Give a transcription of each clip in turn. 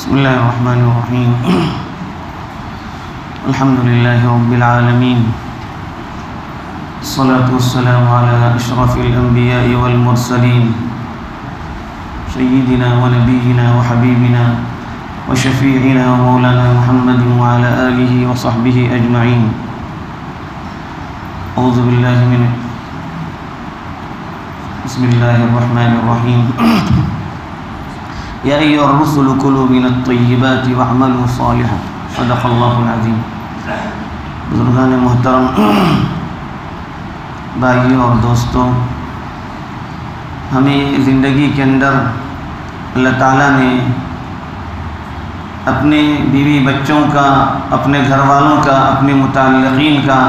بسم الله الرحمن الرحيم الحمد لله رب العالمين الصلاة والسلام على أشرف الأنبياء والمرسلين سيدنا ونبينا وحبيبنا وشفيعنا ومولانا محمد وعلى آله وصحبه أجمعين. أعوذ بالله من بسم الله الرحمن الرحيم يا أيها الرسل كلوا من الطيبات واعملوا صالحا صدق الله العظيم. بزرگان محترم، بھائیوں اور دوستوں، ہمیں زندگی کے اندر اللہ تعالیٰ نے اپنے بیوی بچوں کا، اپنے گھر والوں کا، اپنے متعلقین کا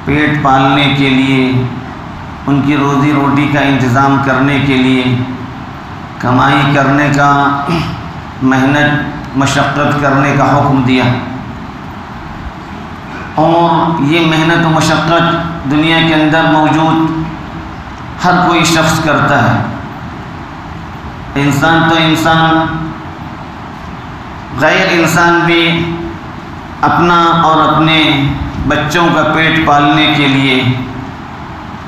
پیٹ پالنے کے لیے، ان کی روزی روٹی کا انتظام کرنے کے لیے، کمائی کرنے کا، محنت مشقت کرنے کا حکم دیا. اور یہ محنت و مشقت دنیا کے اندر موجود ہر کوئی شخص کرتا ہے. انسان تو انسان، غیر انسان بھی اپنا اور اپنے بچوں کا پیٹ پالنے کے لیے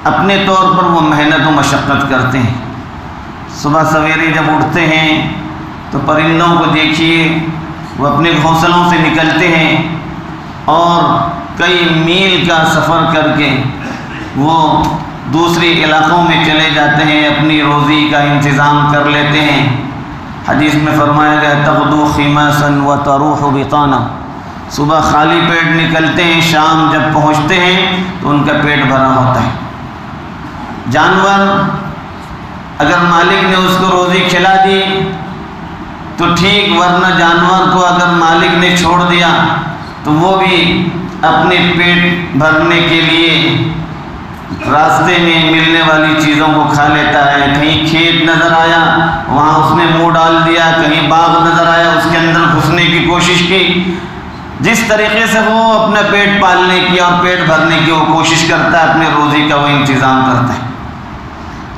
اپنے طور پر وہ محنت و مشقت کرتے ہیں. صبح سویرے جب اٹھتے ہیں تو پرندوں کو دیکھیے، وہ اپنے گھونسلوں سے نکلتے ہیں اور کئی میل کا سفر کر کے وہ دوسرے علاقوں میں چلے جاتے ہیں، اپنی روزی کا انتظام کر لیتے ہیں. حدیث میں فرمایا گیا تغدو خماسا وتروح بطانا، صبح خالی پیٹ نکلتے ہیں، شام جب پہنچتے ہیں تو ان کا پیٹ بھرا ہوتا ہے. جانور اگر مالک نے اس کو روزی کھلا دی تو ٹھیک، ورنہ جانور کو اگر مالک نے چھوڑ دیا تو وہ بھی اپنے پیٹ بھرنے کے لیے راستے میں ملنے والی چیزوں کو کھا لیتا ہے. کہیں کھیت نظر آیا وہاں اس نے منہ ڈال دیا، کہیں باغ نظر آیا اس کے اندر گھسنے کی کوشش کی. جس طریقے سے وہ اپنا پیٹ پالنے کی اور پیٹ بھرنے کی وہ کوشش کرتا ہے، اپنے روزی کا وہ انتظام کرتا ہے.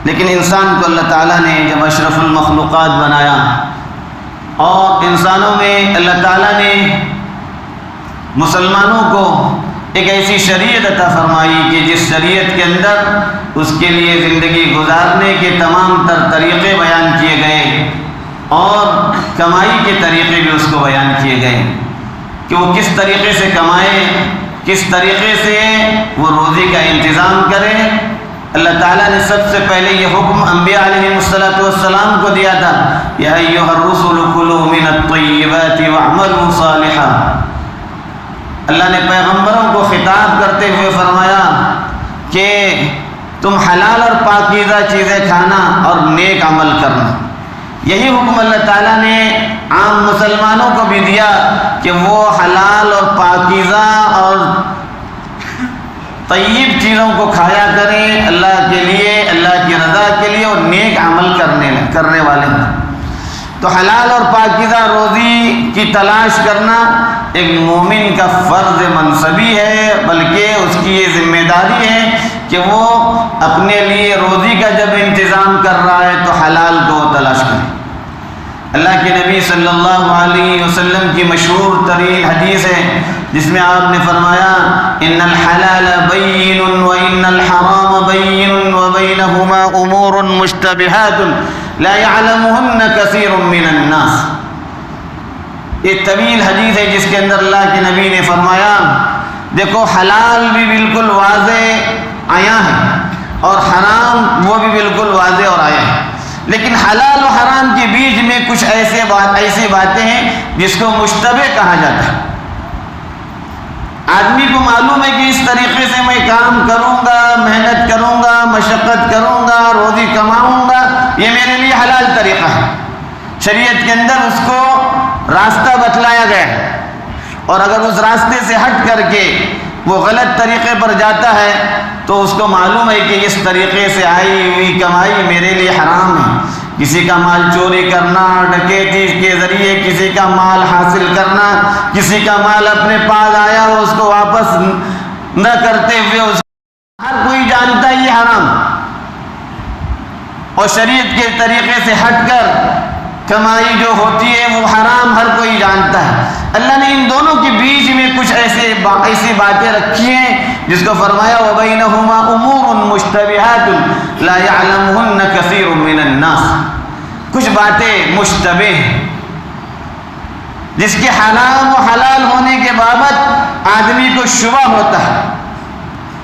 لیکن انسان کو اللہ تعالیٰ نے جب اشرف المخلوقات بنایا اور انسانوں میں اللہ تعالیٰ نے مسلمانوں کو ایک ایسی شریعت عطا فرمائی کہ جس شریعت کے اندر اس کے لیے زندگی گزارنے کے تمام تر طریقے بیان کیے گئے اور کمائی کے طریقے بھی اس کو بیان کیے گئے کہ وہ کس طریقے سے کمائے، کس طریقے سے وہ روزی کا انتظام کرے. اللہ تعالیٰ نے سب سے پہلے یہ حکم انبیاء علیہ السلام کو دیا تھا، یا ایھا الرسل کلوا من الطیبات واعملوا صالحا. اللہ نے پیغمبروں کو خطاب کرتے ہوئے فرمایا کہ تم حلال اور پاکیزہ چیزیں کھانا اور نیک عمل کرنا. یہی حکم اللہ تعالیٰ نے عام مسلمانوں کو بھی دیا کہ وہ حلال اور پاکیزہ اور طیب چیزوں کو کھایا کریں اللہ کے لیے، اللہ کی رضا کے لیے، اور نیک عمل کرنے والے ہیں. تو حلال اور پاکیزہ روزی کی تلاش کرنا ایک مومن کا فرض منصبی ہے، بلکہ اس کی یہ ذمہ داری ہے کہ وہ اپنے لیے روزی کا جب انتظام کر رہا ہے تو حلال کو تلاش کرے. اللہ کے نبی صلی اللہ علیہ وسلم کی مشہور ترین حدیث ہے جس میں آپ نے فرمایا ان الحلال بین وان الحرام بین وبینہما امور مشتبہات لا يعلمهن كثير من الناس. یہ طویل حدیث ہے جس کے اندر اللہ کے نبی نے فرمایا دیکھو حلال بھی بالکل واضح آیا ہے اور حرام وہ بھی بالکل واضح اور آیا ہے، لیکن حلال و حرام کے بیچ میں کچھ ایسی باتیں ہیں جس کو مشتبہ کہا جاتا ہے. آدمی کو معلوم ہے کہ اس طریقے سے میں کام کروں گا، محنت کروں گا، مشقت کروں گا، روزی کماؤں گا، یہ میرے لیے حلال طریقہ ہے. شریعت کے اندر اس کو راستہ بتلایا گیا ہے، اور اگر اس راستے سے ہٹ کر کے وہ غلط طریقے پر جاتا ہے تو اس کو معلوم ہے کہ اس طریقے سے آئی ہوئی کمائی میرے لیے حرام ہے. کسی کا مال چوری کرنا، ڈکیتی کے ذریعے کسی کا مال حاصل کرنا، کسی کا مال اپنے پاس آیا ہو اس کو واپس نہ کرتے ہوئے ہر کوئی جانتا ہے یہ حرام. اور شریعت کے طریقے سے ہٹ کر کمائی جو ہوتی ہے وہ حرام ہر کوئی جانتا ہے. اللہ نے ان دونوں کے بیچ میں کچھ ایسی باتیں رکھی ہیں جس کو فرمایا وَبَيْنَهُمَا أُمُورٌ مُشْتَبِهَاتٌ لَا يَعْلَمُهُنَّ كَثِيرٌ مِّنَ النَّاسِ. کچھ باتیں مشتبہ ہیں جس کے حرام و حلال ہونے کے بابت آدمی کو شبہ ہوتا ہے.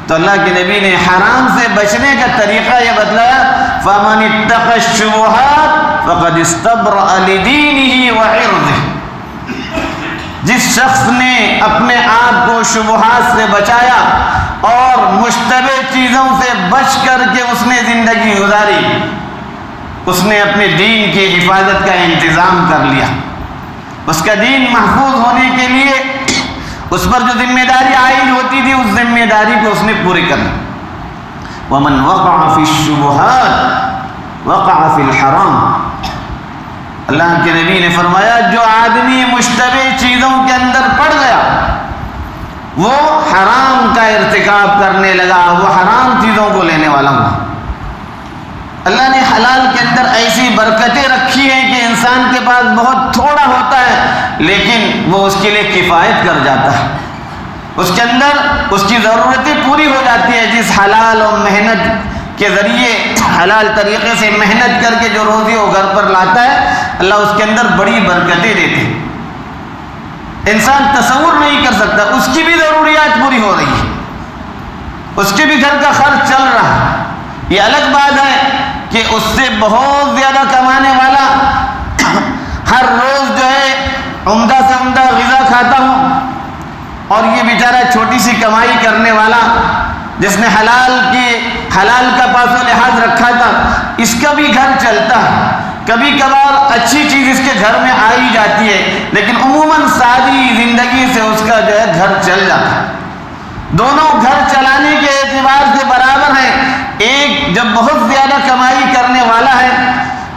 تو اللہ کے نبی نے حرام سے بچنے کا طریقہ یہ بتلایا فَمَنِ اتَّقَى الشُّبُهَاتِ فَقَدِ اسْتَبْرَأَ لِدِينِهِ وَعِرْضِهِ. جس شخص نے اپنے آپ کو شبہات سے بچایا اور مشتبہ چیزوں سے بچ کر کے اس نے زندگی گزاری، اس نے اپنے دین کی حفاظت کا انتظام کر لیا. اس کا دین محفوظ ہونے کے لیے اس پر جو ذمہ داری عائد ہوتی تھی اس ذمہ داری کو اس نے پوری کر لی. وَمَنْ وَقَعَ فِي الشُّبُهَاتِ وَقَعَ فِي الْحَرَامِ. اللہ کے نبی نے فرمایا جو آدمی مشتبہ چیزوں کے اندر پڑ گیا وہ حرام کا ارتکاب کرنے لگا، وہ حرام چیزوں کو لینے والا ہوا. اللہ نے حلال کے اندر ایسی برکتیں رکھی ہیں کہ انسان کے پاس بہت تھوڑا ہوتا ہے لیکن وہ اس کے لیے کفایت کر جاتا ہے. اس کے اندر اس کی ضرورتیں پوری ہو جاتی ہیں. جس حلال اور محنت کے ذریعے حلال طریقے سے محنت کر کے جو روزی وہ گھر پر لاتا ہے اللہ اس کے اندر بڑی برکتیں دیتے ہیں. انسان تصور نہیں کر سکتا. اس کی بھی ضروریات پوری ہو رہی ہے، اس کے بھی گھر کا خرچ چل رہا ہے. یہ الگ بات ہے کہ اس سے بہت زیادہ کمانے والا ہر روز جو ہے عمدہ سے عمدہ غذا کھاتا ہوں اور یہ بیچارہ چھوٹی سی کمائی کرنے والا جس نے حلال کا پاس و لحاظ رکھا تھا اس کا بھی گھر چلتا ہے. کبھی کبھار اچھی چیز اس کے گھر میں آئی جاتی ہے لیکن عموماً سادی زندگی سے اس کا جو ہے گھر چل جاتا ہے. دونوں گھر چلانے کے اعتبار سے برابر ہیں. ایک جب بہت زیادہ کمائی کرنے والا ہے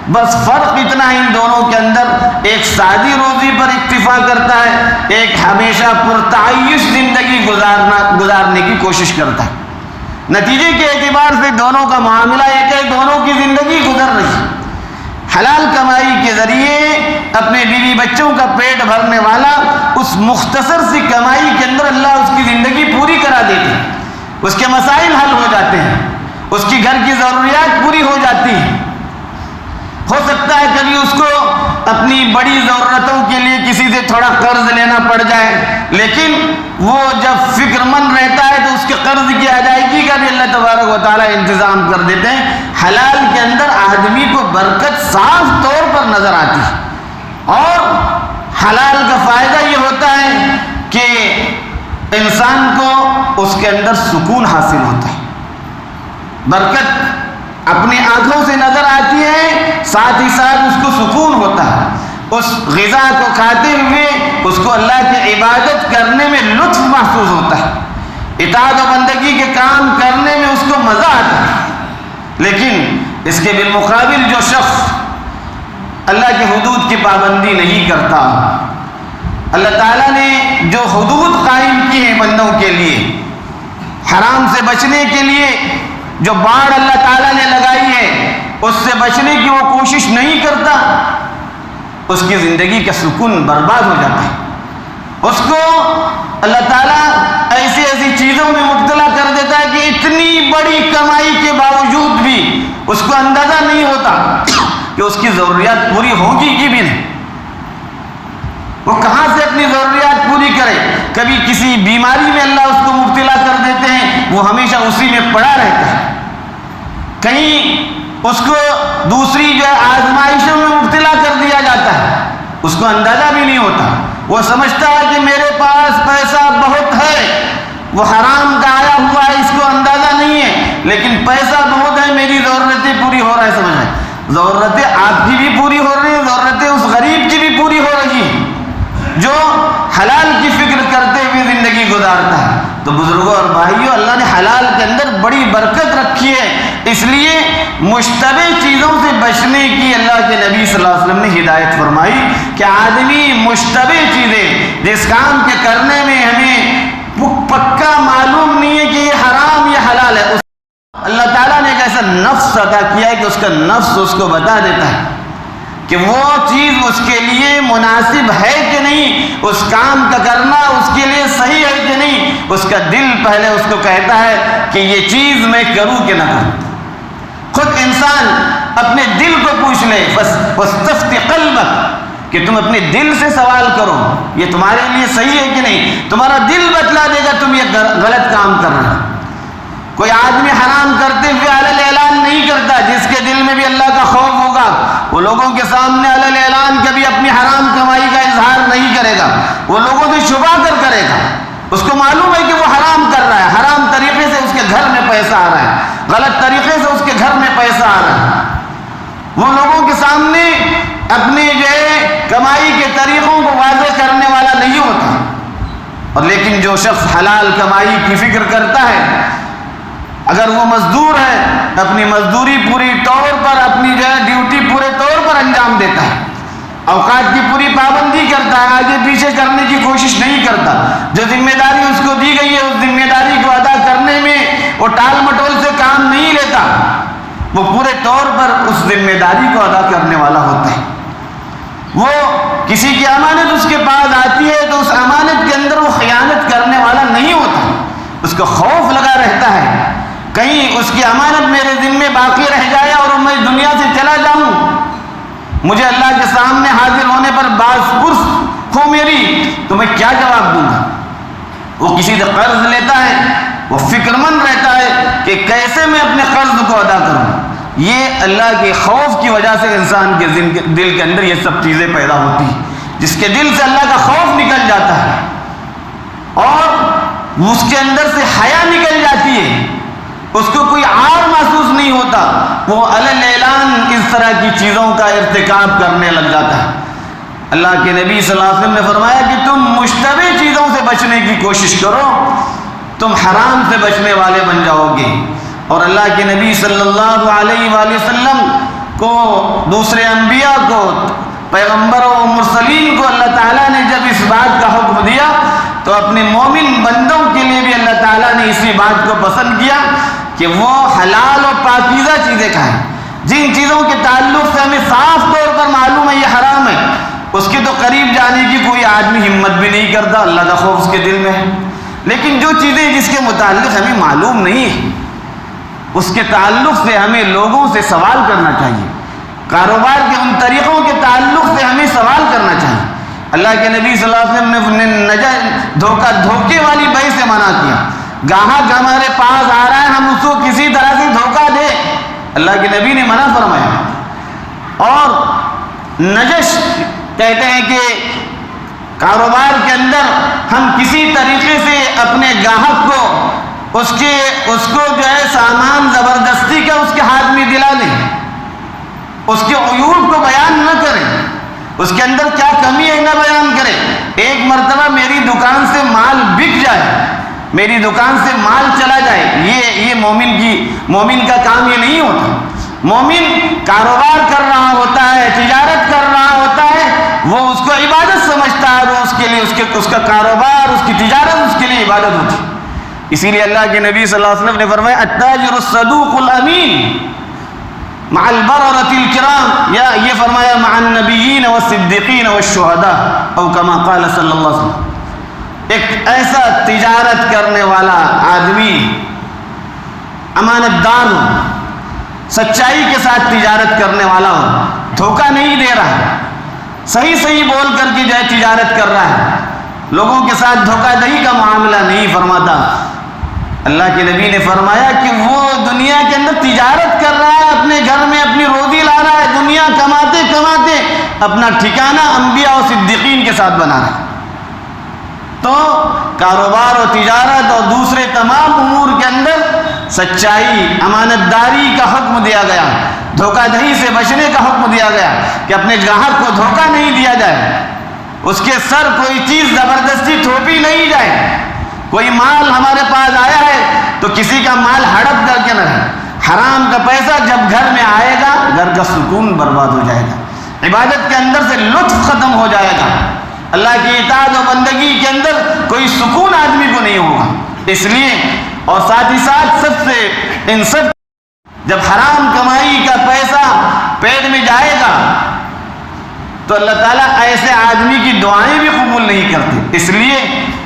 بس فرق اتنا ہے ان دونوں کے اندر، ایک سادی روزی پر اکتفا کرتا ہے، ایک ہمیشہ پرتعیش زندگی گزارنے کی کوشش کرتا ہے. نتیجے کے اعتبار سے دونوں کا معاملہ ایک ہے، دونوں کی زندگی گزر رہی ہے. حلال کمائی کے ذریعے اپنے بیوی بچوں کا پیٹ بھرنے والا اس مختصر سی کمائی کے اندر اللہ اس کی زندگی پوری کرا دیتے ہیں. اس کے مسائل حل ہو جاتے ہیں، اس کی گھر کی ضروریات پوری ہو جاتی ہیں. ہو سکتا ہے کبھی اس کو اپنی بڑی ضرورتوں کے لیے کسی سے تھوڑا قرض لینا پڑ جائے لیکن وہ جب فکر مند رہتا ہے تو اس کے قرض کی ادائیگی کا بھی اللہ تبارک و تعالیٰ انتظام کر دیتے ہیں. حلال کے اندر آدمی کو برکت صاف طور پر نظر آتی ہے اور حلال کا فائدہ یہ ہوتا ہے کہ انسان کو اس کے اندر سکون حاصل ہوتا ہے. برکت اپنی آنکھوں سے نظر آتی ہے، ساتھ ہی ساتھ اس کو سکون ہوتا ہے. اس غذا کو کھاتے ہوئے اس کو اللہ کی عبادت کرنے میں لطف محسوس ہوتا ہے، اطاعت و بندگی کے کام کرنے میں اس کو مزہ آتا ہے. لیکن اس کے بالمقابل جو شخص اللہ کی حدود کی پابندی نہیں کرتا، اللہ تعالیٰ نے جو حدود قائم کی ہیں بندوں کے لیے حرام سے بچنے کے لیے، جو باڑ اللہ تعالیٰ نے لگائی ہے اس سے بچنے کی وہ کوشش نہیں کرتا، اس کی زندگی کا سکون برباد ہو جاتا ہے. اس کو اللہ تعالیٰ ایسی چیزوں میں مبتلا کر دیتا ہے کہ اتنی بڑی کمائی کے باوجود بھی اس کو اندازہ نہیں ہوتا کہ اس کی ضروریات پوری ہوگی کہ بھی نہیں. وہ کہاں سے اپنی ضروریات پوری کرے. کبھی کسی بیماری میں اللہ اس کو مبتلا کر دیتے ہیں، وہ ہمیشہ اسی میں پڑا رہتا ہے. کہیں اس کو دوسری جو آزمائشوں میں مبتلا کر دیا جاتا ہے، اس کو اندازہ بھی نہیں ہوتا. وہ سمجھتا ہے کہ میرے پاس پیسہ بہت ہے، وہ حرام کا آیا ہوا ہے، اس کو اندازہ نہیں ہے لیکن پیسہ بہت ہے، میری ضرورتیں پوری ہو رہا ہے. سمجھ رہے ہیں، ضرورتیں آپ کی بھی پوری ہو رہی ہیں، ضرورتیں اس غریب کی بھی پوری ہو رہی ہیں جو حلال کی فکر کرتے ہوئے زندگی گزارتا ہے. تو بزرگوں اور بھائیوں، اللہ نے حلال کے اندر بڑی برکت رکھی ہے، اس لیے مشتبہ چیزوں سے بچنے کی اللہ کے نبی صلی اللہ علیہ وسلم نے ہدایت فرمائی کہ آدمی مشتبہ چیزیں جس کام کے کرنے میں ہمیں پکا معلوم نہیں ہے کہ یہ حرام یا حلال ہے، اللہ تعالیٰ نے ایک ایسا نفس عطا کیا ہے کہ اس کا نفس اس کو بتا دیتا ہے. کہ وہ چیز اس کے لیے مناسب ہے کہ نہیں، اس کام کا کرنا اس کے لیے صحیح ہے کہ نہیں، اس کا دل پہلے اس کو کہتا ہے کہ یہ چیز میں کروں کہ نہ کروں۔ خود انسان اپنے دل کو پوچھ لے، وَاسْتَفْتِ قَلْبَكَ، کہ تم اپنے دل سے سوال کرو یہ تمہارے لیے صحیح ہے کہ نہیں، تمہارا دل بتلا دے گا تم یہ غلط کام کر رہے ہو۔ کوئی آدمی حرام کرتے ہوئے علل اعلان نہیں کرتا، جس کے دل میں بھی اللہ کا خوف ہوگا وہ لوگوں کے سامنے علل اعلان کبھی اپنی حرام کمائی کا اظہار نہیں کرے گا، وہ لوگوں سے چھپا کر کرے گا۔ اس کو معلوم ہے کہ وہ حرام کر رہا ہے، حرام طریقے سے اس کے گھر میں پیسہ آ رہا ہے، غلط طریقے سے اس کے گھر میں پیسہ آ رہا ہے۔ وہ لوگوں کے سامنے اپنی جو ہے کمائی کے طریقوں کو واضح کرنے والا نہیں ہوتا، اور لیکن جو شخص حلال کمائی کی فکر کرتا ہے، اگر وہ مزدور ہے اپنی مزدوری پوری طور پر، اپنی جو ہے ڈیوٹی پورے طور پر انجام دیتا ہے، اوقات کی پوری پابندی کرتا ہے، آگے پیچھے کرنے کی کوشش نہیں کرتا، جو ذمہ داری اس کو دی گئی ہے اس ذمہ داری کو ادا کرنے میں وہ ٹال مٹول سے کام نہیں لیتا، وہ پورے طور پر اس ذمہ داری کو ادا کرنے والا ہوتا ہے۔ وہ کسی کی امانت اس کے پاس آتی ہے تو اس امانت کے اندر وہ خیانت کرنے والا نہیں ہوتا، اس کو خوف لگا رہتا ہے کہیں اس کی امانت میرے ذمے باقی رہ جائے اور میں دنیا سے چلا جاؤں، مجھے اللہ کے سامنے حاضر ہونے پر باز پرس ہو میری تو میں کیا جواب دوں گا۔ وہ کسی سے قرض لیتا ہے، وہ فکر مند رہتا ہے کہ کیسے میں اپنے قرض کو ادا کروں۔ یہ اللہ کے خوف کی وجہ سے انسان کے دل کے اندر یہ سب چیزیں پیدا ہوتی ہیں۔ جس کے دل سے اللہ کا خوف نکل جاتا ہے اور اس کے اندر سے حیا نکل جاتی ہے، اس کو کوئی عار محسوس نہیں ہوتا، وہ علل اعلان اس طرح کی چیزوں کا ارتکاب کرنے لگ جاتا ہے۔ اللہ کے نبی صلی اللہ علیہ وسلم نے فرمایا کہ تم مشتبہ چیزوں سے بچنے کی کوشش کرو، تم حرام سے بچنے والے بن جاؤ گے۔ اور اللہ کے نبی صلی اللہ علیہ وآلہ وسلم کو، دوسرے انبیاء کو، پیغمبروں و مرسلین کو اللہ تعالیٰ نے جب اس بات کا حکم دیا تو اپنے مومن بندوں کے لیے بھی اللہ تعالیٰ نے اسی بات کو پسند کیا کہ وہ حلال و پاکیزہ چیزیں کھائیں۔ جن چیزوں کے تعلق سے ہمیں صاف طور پر معلوم ہے یہ حرام ہے، اس کے تو قریب جانے کی کوئی آدمی ہمت بھی نہیں کرتا، اللہ کا خوف اس کے دل میں ہے۔ لیکن جو چیزیں جس کے متعلق ہمیں معلوم نہیں ہے اس کے تعلق سے ہمیں لوگوں سے سوال کرنا چاہیے، کاروبار کے ان طریقوں کے تعلق سے ہمیں سوال کرنا چاہیے۔ اللہ کے نبی صلی اللہ علیہ وسلم نے دھوکے والی بے سے منع کیا۔ گاہک ہمارے پاس آ رہا ہے ہم اس کو کسی طرح سے دھوکہ دیں، اللہ کے نبی نے منع فرمایا۔ اور نجش کہتے ہیں کہ کاروبار کے اندر ہم کسی طریقے سے اپنے گاہک کو اس کو جو ہے سامان زبردستی کا اس کے ہاتھ میں دلا لیں، اس کے عیوب کو بیان نہ کریں، اس کے اندر کیا کمی ہے نہ بیان کریں۔ ایک مرتبہ میری دکان سے مال بک جائے، میری دکان سے مال چلا جائے، یہ مومن کا کام یہ نہیں ہوتا۔ مومن کاروبار کر رہا ہوتا ہے، تجارت کر رہا ہوتا ہے، وہ اس کو عبادت سمجھتا ہے، وہ اس کے لیے اس کا کاروبار، اس کی تجارت اس کے لیے عبادت ہوتی ہے۔ اسی لیے اللہ کے نبی صلی اللہ علیہ وسلم نے فرمایا التاجر الصدوق الامین مع البررۃ الکرام، یا یہ فرمایا مع النبیین والصدیقین والشہداء، او کما قال صلی اللہ علیہ وسلم۔ ایک ایسا تجارت کرنے والا آدمی امانت دار ہو، سچائی کے ساتھ تجارت کرنے والا ہو، دھوکہ نہیں دے رہا ہے، صحیح بول کر کے جو ہے تجارت کر رہا ہے، لوگوں کے ساتھ دھوکہ دہی کا معاملہ نہیں فرماتا۔ اللہ کے نبی نے فرمایا کہ وہ دنیا کے اندر تجارت کر رہا ہے، اپنے گھر میں اپنی روزی لا رہا ہے، دنیا کماتے کماتے اپنا ٹھکانہ انبیاء اور صدیقین کے ساتھ بنا رہا ہے۔ تو کاروبار و تجارت اور دوسرے تمام امور کے اندر سچائی، امانت داری کا حکم دیا گیا، دھوکہ دہی سے بچنے کا حکم دیا گیا کہ اپنے گاہک کو دھوکہ نہیں دیا جائے، اس کے سر کوئی چیز زبردستی تھوپی نہیں جائے۔ کوئی مال ہمارے پاس آیا ہے تو کسی کا مال ہڑپ کر کے نہ رہے، حرام کا پیسہ جب گھر میں آئے گا گھر کا سکون برباد ہو جائے گا، عبادت کے اندر سے لطف ختم ہو جائے گا، اللہ کی اطاعت و بندگی کے اندر کوئی سکون آدمی کو نہیں ہوگا۔ اس لیے اور ساتھ ہی ساتھ ان سب جب حرام کمائی کا پیسہ پیٹ میں جائے گا تو اللہ تعالیٰ ایسے آدمی کی دعائیں بھی قبول نہیں کرتے۔ اس لیے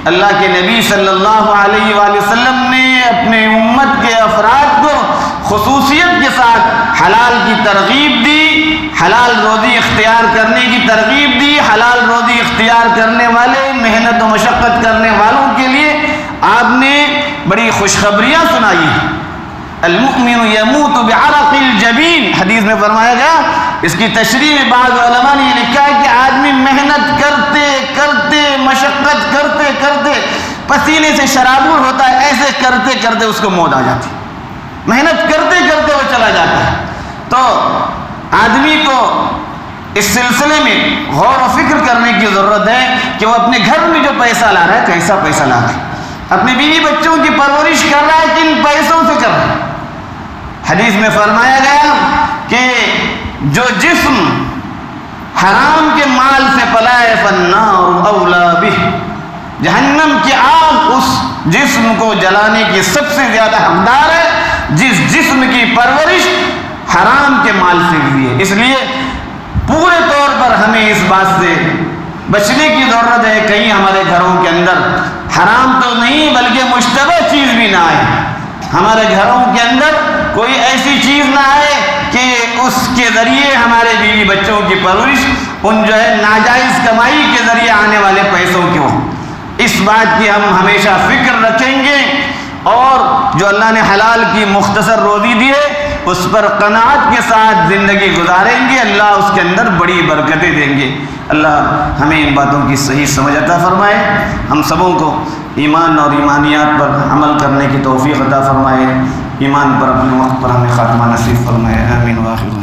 اللہ کے نبی صلی اللہ علیہ وآلہ وسلم نے اپنے امت کے افراد کو خصوصیت کے ساتھ حلال کی ترغیب دی، حلال روزی اختیار کرنے کی ترغیب دی۔ حلال روزی اختیار کرنے والے، محنت و مشقت کرنے والوں کے لیے آپ نے بڑی خوشخبریاں سنائی ہیں۔ المؤمن یموت بعرق الجبین، حدیث میں فرمایا گیا۔ اس کی تشریح میں بعض علماء نے یہ لکھا ہے کہ آدمی محنت کرتے کرتے، مشقت کرتے کرتے پسینے سے شرابور ہوتا ہے، ایسے کرتے کرتے اس کو موت آ جاتی، محنت کرتے کرتے وہ چلا جاتا ہے۔ تو آدمی کو اس سلسلے میں غور و فکر کرنے کی ضرورت ہے کہ وہ اپنے گھر میں جو پیسہ لا رہا ہے کیسا پیسہ لا رہا ہے، اپنے بیوی بچوں کی پرورش کر رہا ہے کن پیسوں سے کر رہا ہے۔ حدیث میں فرمایا گیا کہ جو جسم حرام کے مال سے پلا ہے فالنار اولا بہ، جہنم کی آگ اس جسم کو جلانے کی سب سے زیادہ حقدار ہے جس جسم کی پرورش حرام کے مال سے ہوئی ہے۔ اس لیے پورے طور پر ہمیں اس بات سے بچنے کی ضرورت ہے کہیں ہمارے گھروں کے اندر حرام تو نہیں بلکہ مشتبہ چیز بھی نہ آئے، ہمارے گھروں کے اندر کوئی ایسی چیز نہ آئے کہ اس کے ذریعے ہمارے بیوی بچوں کی پرورش ان جو ہے ناجائز کمائی کے ذریعے آنے والے پیسوں کی ہو۔ اس بات کی ہم ہمیشہ فکر رکھیں گے، اور جو اللہ نے حلال کی مختصر روزی دی ہے اس پر قناعت کے ساتھ زندگی گزاریں گے، اللہ اس کے اندر بڑی برکتیں دیں گے۔ اللہ ہمیں ان باتوں کی صحیح سمجھ عطا فرمائے، ہم سبوں کو ایمان اور ایمانیات پر عمل کرنے کی توفیق عطا فرمائے، ایمان پر اپنے وقت پر ہمیں خاتمہ نصیب فرمائے، آمین۔ وآخر